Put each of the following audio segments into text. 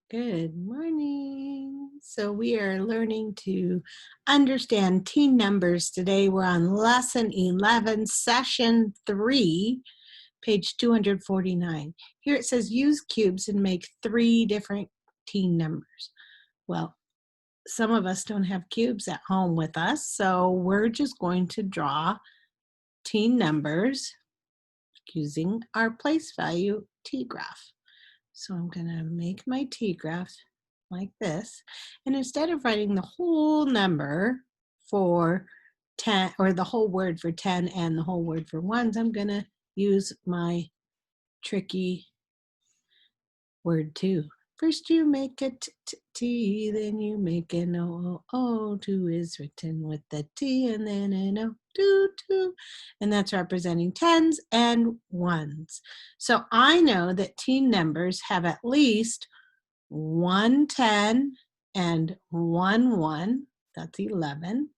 Good morning. So we are learning to understand teen numbers today. We're on lesson 11, session 3, page 249. Here it says use cubes and make 3 different teen numbers. Well, some of us don't have cubes at home with us, so we're just going to draw teen numbers using our place value t-graph. So I'm going to make my t-graph like this. And instead of writing the whole number for 10, or the whole word for 10 and the whole word for ones, I'm going to use my tricky word 2. First you make a t, then you make an o. 2 is written with the t and then an o. 2. And that's representing tens and ones. So I know that teen numbers have at least 1 10 and 1 1. That's 11.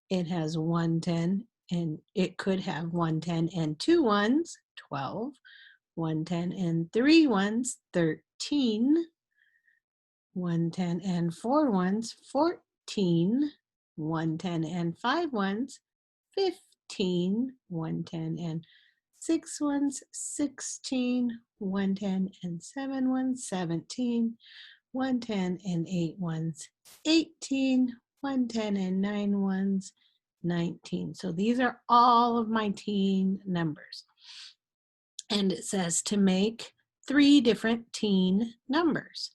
It has 1 10 and it could have 1 10 and 2 ones, 12. 1 10 and 3 ones, 13. 1 10 and 4 ones, 14. 1 10 and 5 ones, 15. 1 10 and 6 ones, 16. 1 10 and 7 ones, 17. 1 10 and 8 ones, 18. 1 10 and 9 ones, 19. So these are all of my teen numbers. And it says to make 3 different teen numbers.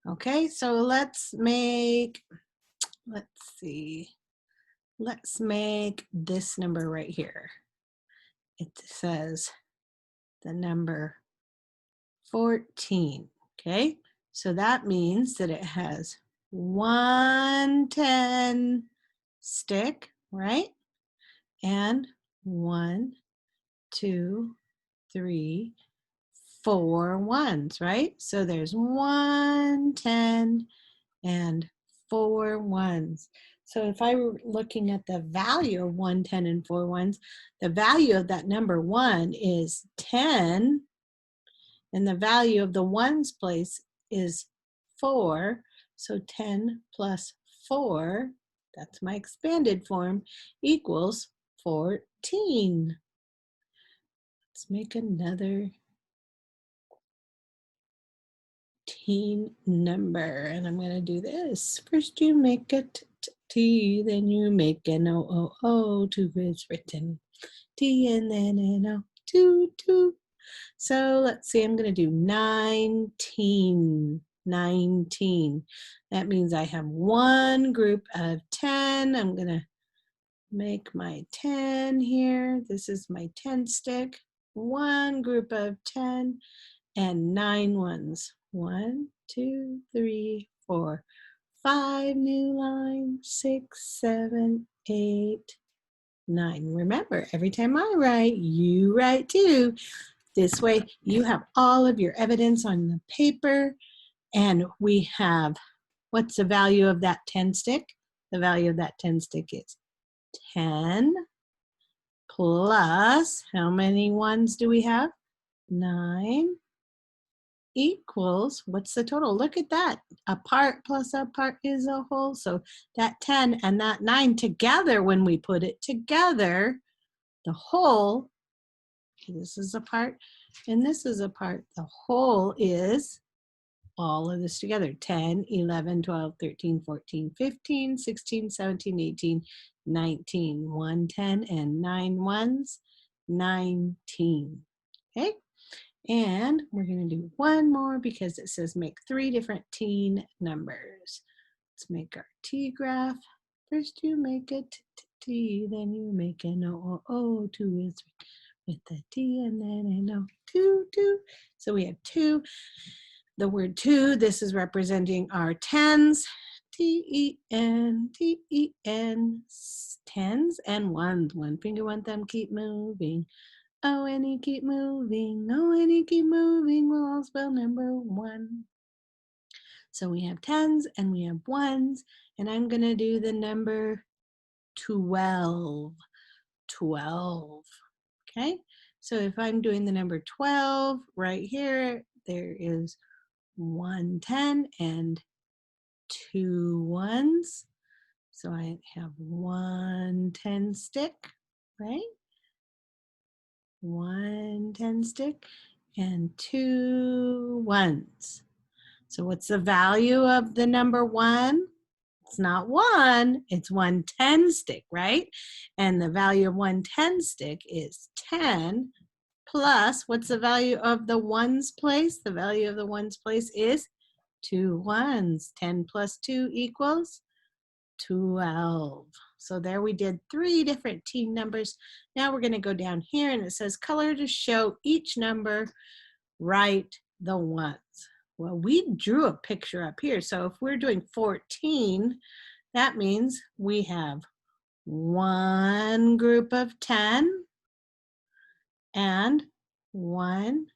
Okay, so let's make this number right here. It says the number 14. Okay, so that means that it has 1 10 stick, right? And 1, 2, 3, 4 ones, right? So there's 1 10 and 4 ones. So if I were looking at the value of 1 10 and 4 ones, the value of that number 1 is 10, and the value of the ones place is 4. So 10 plus 4, that's my expanded form, equals 14. Let's make another teen number, and I'm going to do this. First you make a t, then you make an o. 2 is written t and then an o. 2. So let's see, I'm going to do 19. That means I have one group of 10. I'm going to make my 10 here. This is my 10 stick. One group of 10 and 9 ones. 1, 2, 3, 4, 5 new lines, 6, 7, 8, 9. Remember, every time I write, you write too. This way, you have all of your evidence on the paper, and we have, what's the value of that 10 stick? The value of that 10 stick is 10 plus, how many ones do we have? 9 equals, what's the total? Look at that. A part plus a part is a whole. So that 10 and that 9 together, when we put it together, the whole, this is a part and this is a part, the whole is all of this together. 10, 11, 12, 13, 14, 15, 16, 17, 18, 19. 1 10 and 9 ones, 19. Okay. And we're going to do one more because it says make 3 different teen numbers. Let's make our t-graph. First you make a t, then you make an o. 2 is with the t and then an o. 2. So we have 2. The word 2, this is representing our tens. T-E-N, tens and ones. One finger, one thumb, keep moving. Oh, and you keep moving. Oh, and you keep moving. We'll all spell number 1. So we have tens and we have ones. And I'm going to do the number 12. 12. Okay. So if I'm doing the number 12 right here, there is 1 10 and 2 ones. So I have 1 10 stick, right? 1 10 stick and 2 ones. So what's the value of the number 1? It's not 1, it's 1 10 stick, right? And the value of 1 10 stick is 10 plus, what's the value of the ones place? The value of the ones place is 2 ones. 10 plus 2 equals 12. So there we did 3 different teen numbers. Now we're going to go down here and it says color to show each number, write the ones. Well, we drew a picture up here. So if we're doing 14, that means we have one group of 10 and 1,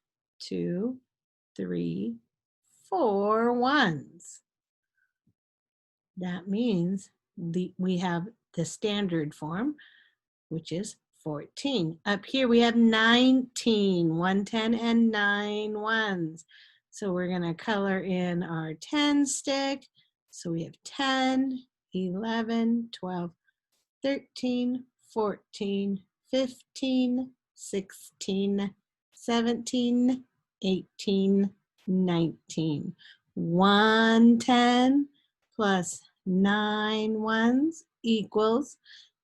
2, 3, 4 ones. That means we have the standard form, which is 14. Up here we have 19, 1 10 and 9 ones. So we're going to color in our 10 stick. So we have 10, 11, 12, 13, 14, 15, 16, 17, 18, 19. 1 10 plus 9 ones equals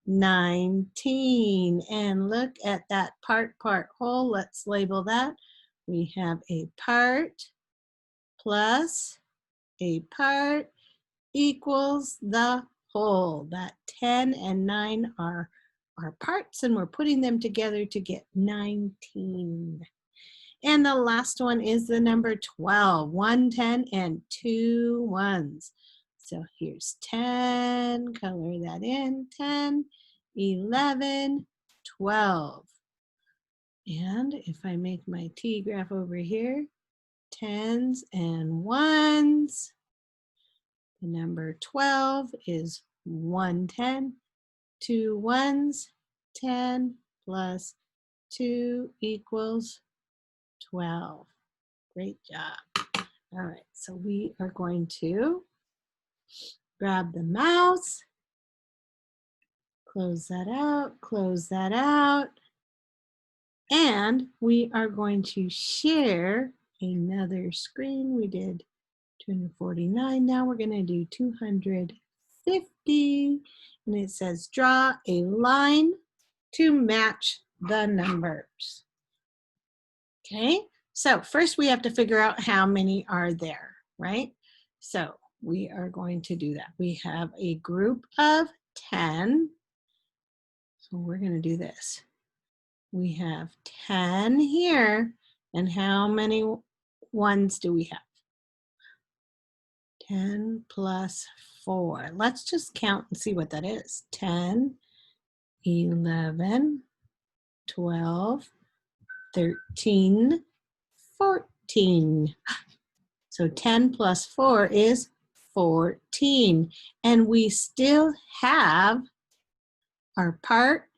19. And look at that part, whole. Let's label that. We have a part plus a part equals the whole. That 10 and 9 are our parts, and we're putting them together to get 19. And the last one is the number 12. 1 10 and 2 ones. So here's 10, color that in, 10, 11, 12. And if I make my T graph over here, 10s and 1s, the number 12 is 1 10, 2 ones, 10 plus 2 equals 12. Great job. All right, so we are going to grab the mouse, close that out, and we are going to share another screen. We did 249, now we're going to do 250, and it says draw a line to match the numbers. Okay, so first we have to figure out how many are there, right? So we are going to do that. We have a group of 10, so we're going to do this. We have 10 here, and how many ones do we have? 10 plus 4. Let's just count and see what that is. 10, 11, 12, 13, 14. So 10 plus 4 is 14. And we still have our part.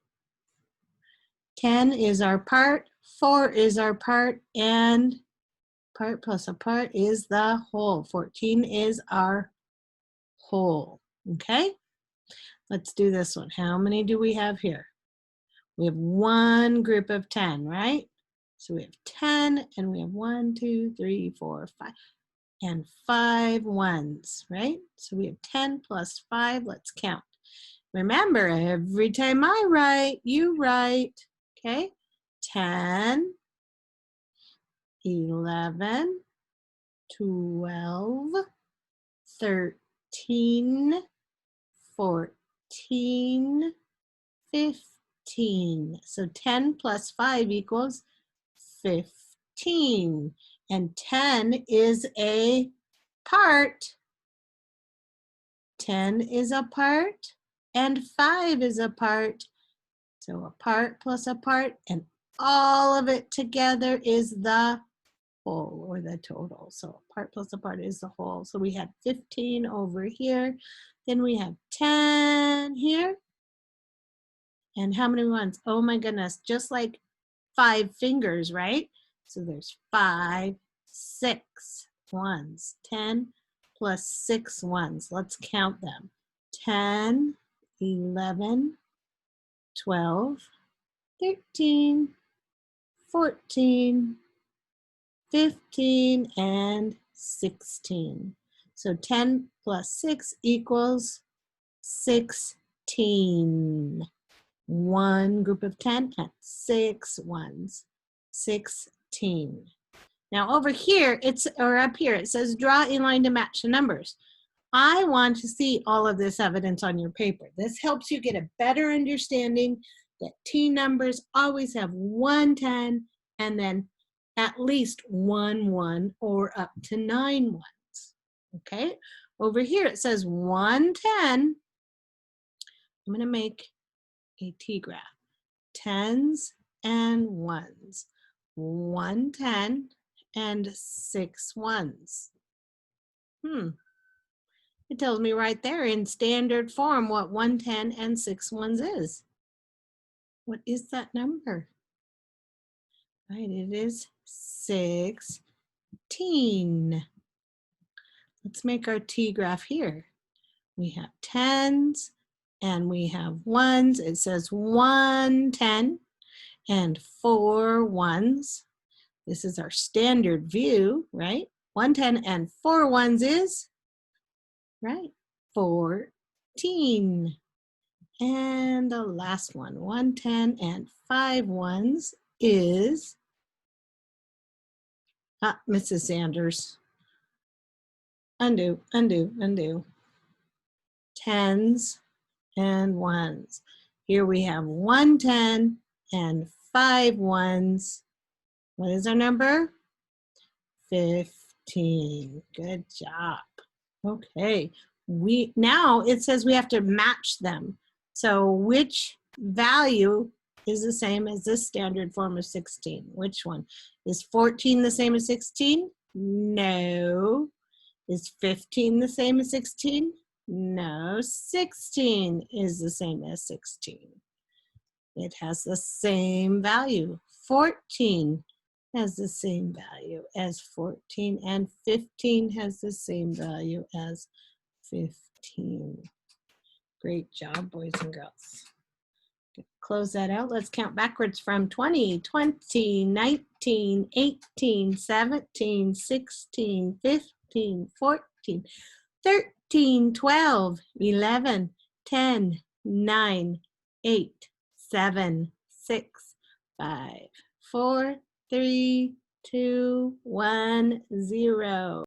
10 is our part, 4 is our part, and part plus a part is the whole. 14 is our whole. Okay? Let's do this one. How many do we have here? We have one group of 10, right? So we have 10, and we have 1, 2, 3, 4, 5, and 5 ones, right? So we have 10 plus 5. Let's count. Remember, every time I write, you write, okay? 10, 11, 12, 13, 14, 15. So 10 plus 5 equals 15. And 10 is a part. 10 is a part, and 5 is a part. So a part plus a part, and all of it together is the whole, or the total. So a part plus a part is the whole. So we have 15 over here. Then we have 10 here. And how many ones? Oh my goodness, just like 5 fingers, right? So there's 5, 6, ones. 10 plus 6 ones. Let's count them. 10, 11, 12, 13, 14, 15, and 16. So 10 plus 6 equals 16. One group of 10 and 6 ones. 16. Now over here, up here, it says draw a line to match the numbers. I want to see all of this evidence on your paper. This helps you get a better understanding that teen numbers always have 1 10 and then at least 1 1 or up to 9 ones. Okay, over here it says 1 10. I'm going to make a T-graph. Tens and ones. 1 10 and 6 ones. It tells me right there in standard form what 1 10 and 6 ones is. What is that number? Right, it is 16. Let's make our T-graph here. We have tens and we have ones. It says 1 10 and 4 ones. This is our standard view, right? 1 10 and 4 ones is, right, 14. And the last one, 1 10 and 5 ones is, Mrs. Sanders. Undo, undo, undo. Tens and ones. Here we have 1 10 and 5 ones. What is our number? 15. Good job. Okay. Now it says we have to match them. So which value is the same as this standard form of 16? Which one? Is 14 the same as 16? No. Is 15 the same as 16? No. 16 is the same as 16. It has the same value. 14 has the same value as 14, and 15 has the same value as 15. Great job, boys and girls. Close that out. Let's count backwards from 20, 20, 19, 18, 17, 16, 15, 14, 13, 12, 11, 10, 9, 8, 7, 6, 5, 4, 3, 2, 1, 0.